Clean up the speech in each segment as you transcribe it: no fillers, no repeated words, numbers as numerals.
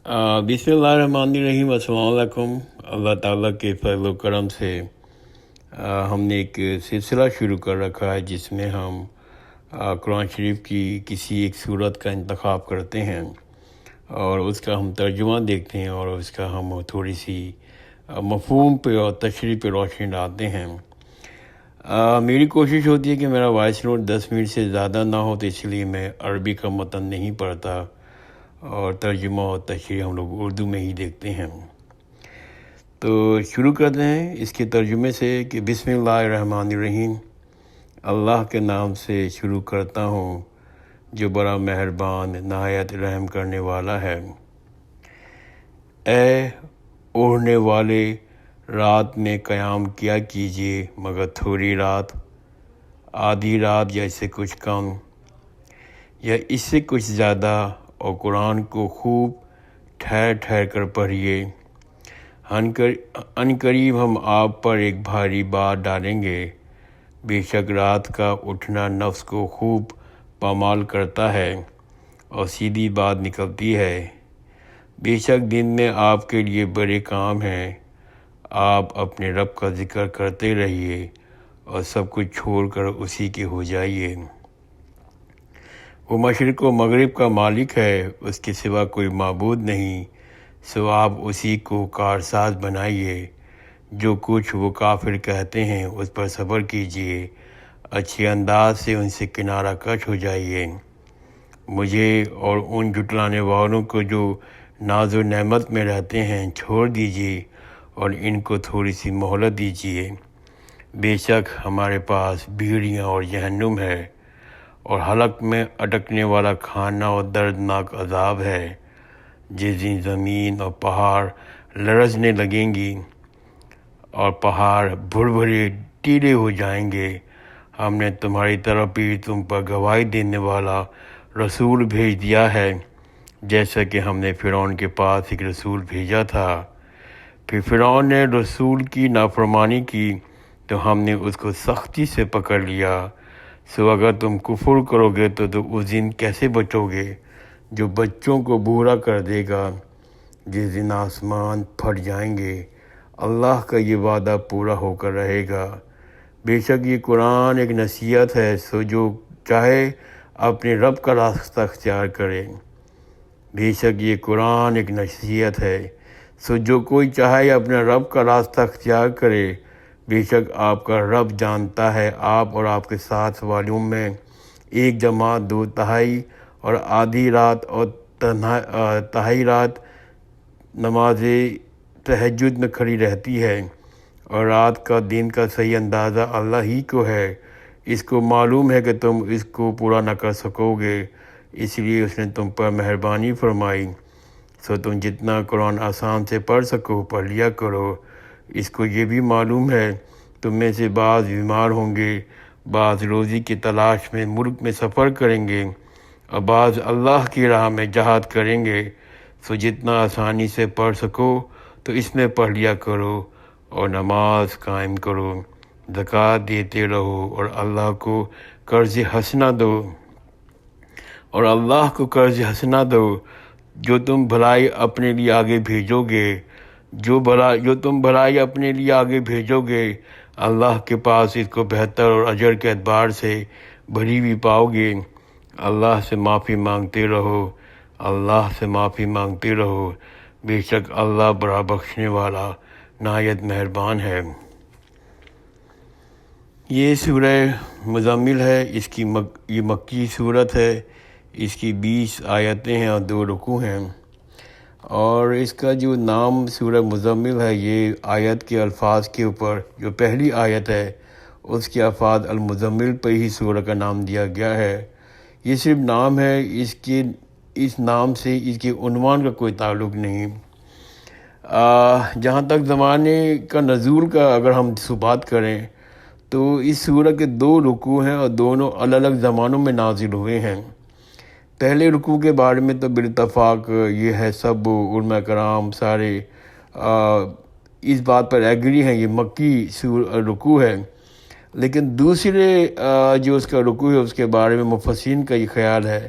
بسم اللہ الرحمن الرحیم۔ السلام علیکم۔ اللہ تعالیٰ کے فضل و کرم سے ہم نے ایک سلسلہ شروع کر رکھا ہے جس میں ہم قرآن شریف کی کسی ایک صورت کا انتخاب کرتے ہیں اور اس کا ہم ترجمہ دیکھتے ہیں اور اس کا ہم تھوڑی سی مفہوم پہ اور تشریح پہ روشنی ڈالتے ہیں۔ میری کوشش ہوتی ہے کہ میرا وائس نوٹ 10 منٹ سے زیادہ نہ ہو، تو اس لیے میں عربی کا متن نہیں پڑھتا اور ترجمہ اور تشریح ہم لوگ اردو میں ہی دیکھتے ہیں۔ تو شروع کرتے ہیں اس کے ترجمے سے کہ بسم اللہ الرحمن الرحیم۔ اللہ کے نام سے شروع کرتا ہوں جو بڑا مہربان نہایت رحم کرنے والا ہے۔ اے اوڑھنے والے، رات میں قیام کیا کیجیے مگر تھوڑی رات، آدھی رات یا اس سے کچھ کم یا اس سے کچھ زیادہ، اور قرآن کو خوب ٹھہر ٹھہر کر پڑھیے۔ ان قریب ہم آپ پر ایک بھاری بار ڈالیں گے۔ بے شک رات کا اٹھنا نفس کو خوب پامال کرتا ہے اور سیدھی بات نکلتی ہے۔ بے شک دن میں آپ کے لیے بڑے کام ہیں۔ آپ اپنے رب کا ذکر کرتے رہیے اور سب کچھ چھوڑ کر اسی کے ہو جائیے۔ وہ مشرق و مغرب کا مالک ہے، اس کے سوا کوئی معبود نہیں، سو آپ اسی کو کارساز بنائیے۔ جو کچھ وہ کافر کہتے ہیں اس پر صبر کیجیے، اچھے انداز سے ان سے کنارہ کش ہو جائیے۔ مجھے اور ان جھٹلانے والوں کو جو ناز و نعمت میں رہتے ہیں چھوڑ دیجیے اور ان کو تھوڑی سی مہلت دیجیے۔ بے شک ہمارے پاس بیڑیاں اور جہنم ہے اور حلق میں اٹکنے والا کھانا اور دردناک عذاب ہے۔ جس دن زمین اور پہاڑ لرزنے لگیں گی اور پہاڑ بھربھرے ٹیڑے ہو جائیں گے، ہم نے تمہاری طرف بھی تم پر گواہی دینے والا رسول بھیج دیا ہے، جیسا کہ ہم نے فرعون کے پاس ایک رسول بھیجا تھا۔ پھر فرعون نے رسول کی نافرمانی کی تو ہم نے اس کو سختی سے پکڑ لیا۔ سو اگر تم کفر کرو گے تو اس دن کیسے بچو گے جو بچوں کو بوڑھا کر دے گا، جس دن آسمان پھٹ جائیں گے۔ اللہ کا یہ وعدہ پورا ہو کر رہے گا۔ بے شک یہ قرآن ایک نصیحت ہے، سو جو چاہے اپنے رب کا راستہ اختیار کرے۔ بے شک یہ قرآن ایک نصیحت ہے، سو جو کوئی چاہے اپنے رب کا راستہ اختیار کرے۔ بے شک آپ کا رب جانتا ہے آپ اور آپ کے ساتھ والوں میں ایک جماعت 2/3 اور آدھی رات اور تہائی رات نماز تہجد میں کھڑی رہتی ہے، اور رات کا دن کا صحیح اندازہ اللہ ہی کو ہے۔ اس کو معلوم ہے کہ تم اس کو پورا نہ کر سکو گے، اس لیے اس نے تم پر مہربانی فرمائی۔ سو تم جتنا قرآن آسان سے پڑھ سکو پڑھ لیا کرو۔ اس کو یہ بھی معلوم ہے تم میں سے بعض بیمار ہوں گے، بعض روزی کی تلاش میں ملک میں سفر کریں گے اور بعض اللہ کی راہ میں جہاد کریں گے۔ سو جتنا آسانی سے پڑھ سکو تو اس میں پڑھ لیا کرو اور نماز قائم کرو، زکوٰۃ دیتے رہو اور اللہ کو قرض حسنہ دو جو تم بھلائی اپنے لیے آگے بھیجو گے۔ جو تم بھلائی اپنے لیے آگے بھیجو گے، اللہ کے پاس اس کو بہتر اور اجر کے اعتبار سے بڑھی بھی پاؤ گے۔ اللہ سے معافی مانگتے رہو، بے شک اللہ بڑا بخشنے والا نہایت مہربان ہے۔ یہ سورہ مزمل ہے، یہ مکی صورت ہے، اس کی 20 آیتیں ہیں اور 2 رکوع ہیں، اور اس کا جو نام سورہ مزمل ہے یہ آیت کے الفاظ کے اوپر، جو پہلی آیت ہے اس کے الفاظ المزمل پہ ہی سورہ کا نام دیا گیا ہے۔ یہ صرف نام ہے، اس نام سے اس کے عنوان کا کوئی تعلق نہیں۔ جہاں تک زمانے کا نزول کا اگر ہم بات کریں تو اس سورہ کے 2 رکوع ہیں اور دونوں الگ الگ زمانوں میں نازل ہوئے ہیں۔ پہلے رکوع کے بارے میں تو بالاتفاق یہ ہے، سب علماء کرام سارے اس بات پر ایگری ہیں، یہ مکی رکوع ہے۔ لیکن دوسرے جو اس کا رکوع ہے اس کے بارے میں مفسرین کا یہ خیال ہے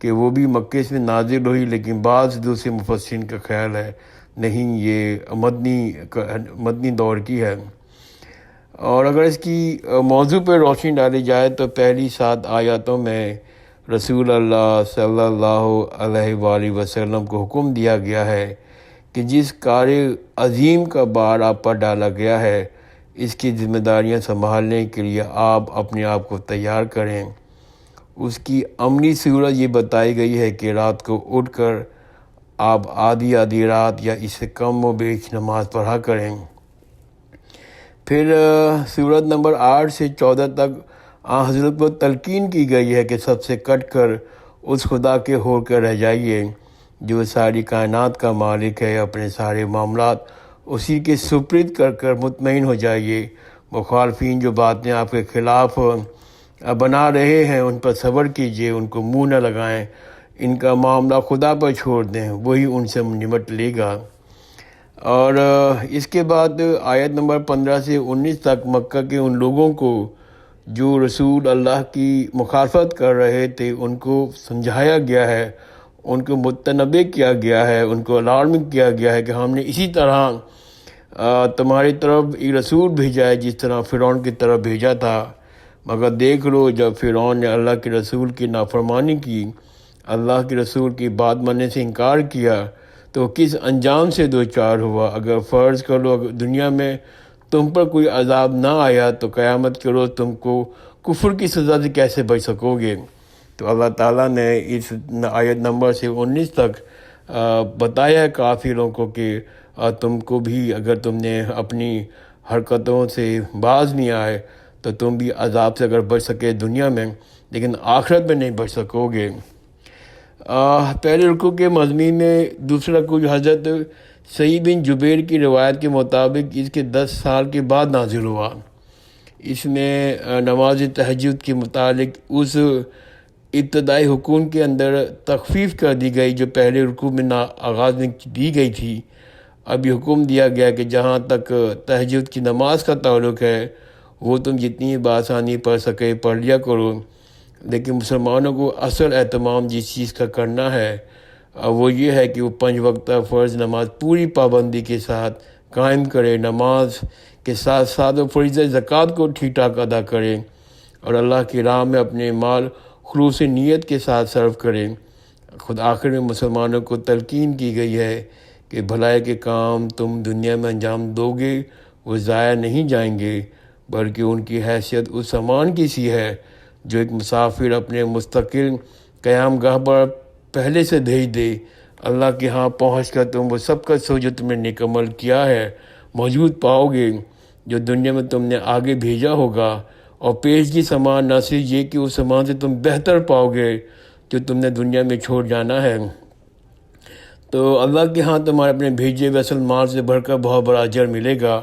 کہ وہ بھی مکے سے نازل ہوئی، لیکن بعض دوسرے مفسرین کا خیال ہے نہیں، یہ مدنی دور کی ہے۔ اور اگر اس کی موضوع پہ روشنی ڈالی جائے تو پہلی 7 آیاتوں میں رسول اللہ صلی اللہ علیہ وآلہ وسلم کو حکم دیا گیا ہے کہ جس کار عظیم کا بار آپ پر ڈالا گیا ہے، اس کی ذمہ داریاں سنبھالنے کے لیے آپ اپنے آپ کو تیار کریں۔ اس کی عملی صورت یہ بتائی گئی ہے کہ رات کو اٹھ کر آپ آدھی رات یا اس سے کم و بیش نماز پڑھا کریں۔ پھر سورت نمبر 8 سے 14 تک حضرت کو تلقین کی گئی ہے کہ سب سے کٹ کر اس خدا کے ہو کر رہ جائیے جو ساری کائنات کا مالک ہے، اپنے سارے معاملات اسی کے سپرد کر مطمئن ہو جائیے۔ مخالفین جو باتیں آپ کے خلاف بنا رہے ہیں ان پر صبر کیجیے، ان کو منہ نہ لگائیں، ان کا معاملہ خدا پر چھوڑ دیں، وہی ان سے نمٹ لے گا۔ اور اس کے بعد آیت نمبر 15 سے 19 تک مکہ کے ان لوگوں کو جو رسول اللہ کی مخالفت کر رہے تھے ان کو سمجھایا گیا ہے، ان کو متنبع کیا گیا ہے، ان کو الارم کیا گیا ہے کہ ہم نے اسی طرح تمہاری طرف ایک رسول بھیجا ہے جس طرح فرعون کی طرف بھیجا تھا، مگر دیکھ لو جب فرعون نے اللہ کے رسول کی نافرمانی کی، اللہ کے رسول کی بات ماننے سے انکار کیا تو کس انجام سے دوچار ہوا۔ اگر فرض کر لو اگر دنیا میں تم پر کوئی عذاب نہ آیا تو قیامت کے روز تم کو کفر کی سزا سے کیسے بچ سکو گے؟ تو اللہ تعالیٰ نے اس آیت نمبر سے 19 تک بتایا ہے کافروں کو کہ تم کو بھی اگر تم نے اپنی حرکتوں سے باز نہیں آئے تو تم بھی عذاب سے اگر بچ سکے دنیا میں، لیکن آخرت میں نہیں بچ سکو گے۔ پہلے رکوع کے مضمین میں دوسرا رکوع حضرت سعید بن جبیر کی روایت کے مطابق اس کے 10 سال کے بعد نازل ہوا۔ اس میں نماز تہجد کے متعلق اس ابتدائی حکم کے اندر تخفیف کر دی گئی جو پہلے رکوع میں آغاز میں دی گئی تھی۔ اب یہ حکم دیا گیا کہ جہاں تک تہجد کی نماز کا تعلق ہے وہ تم جتنی بآسانی پڑھ سکے پڑھ لیا کرو، لیکن مسلمانوں کو اصل اہتمام جس چیز کا کرنا ہے وہ یہ ہے کہ وہ 5 وقتہ فرض نماز پوری پابندی کے ساتھ قائم کرے، نماز کے ساتھ ساتھ وہ فریضہ زکوٰۃ کو ٹھیک ٹھاک ادا کرے اور اللہ کی راہ میں اپنے مال خلوص نیت کے ساتھ صرف کرے۔ خود آخر میں مسلمانوں کو تلقین کی گئی ہے کہ بھلائی کے کام تم دنیا میں انجام دو گے وہ ضائع نہیں جائیں گے، بلکہ ان کی حیثیت اس سامان کی سی ہے جو ایک مسافر اپنے مستقل قیام گاہ پر پہلے سے بھیج دے۔ اللہ کے ہاں پہنچ کر تم وہ سب کا سو جو تم نے نیک عمل کیا ہے موجود پاؤ گے جو دنیا میں تم نے آگے بھیجا ہوگا، اور پیشگی سامان نہ صرف یہ کہ اس سامان سے تم بہتر پاؤ گے جو تم نے دنیا میں چھوڑ جانا ہے۔ تو اللہ کے ہاں تمہارے اپنے بھیجے ہوئے اصل مال سے بڑھ کر بہت بڑا اجر ملے گا۔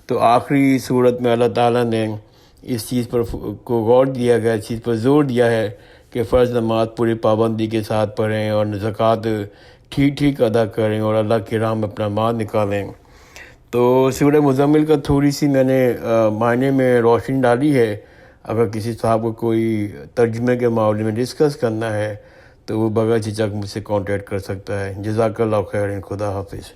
تو آخری صورت میں اللہ تعالیٰ نے اس چیز پر کو غور دیا گیا، اس چیز پر زور دیا ہے کہ فرض نماز پوری پابندی کے ساتھ پڑھیں اور زکوٰۃ ٹھیک ادا کریں اور اللہ کی راہ میں اپنا مال نکالیں۔ تو سورہ مزمل کا تھوڑی سی میں نے معنی میں روشنی ڈالی ہے، اگر کسی صاحب کو کوئی ترجمے کے معاملے میں ڈسکس کرنا ہے تو وہ بغیر جھجک مجھ سے کانٹیکٹ کر سکتا ہے۔ جزاک اللہ خیر، خدا حافظ۔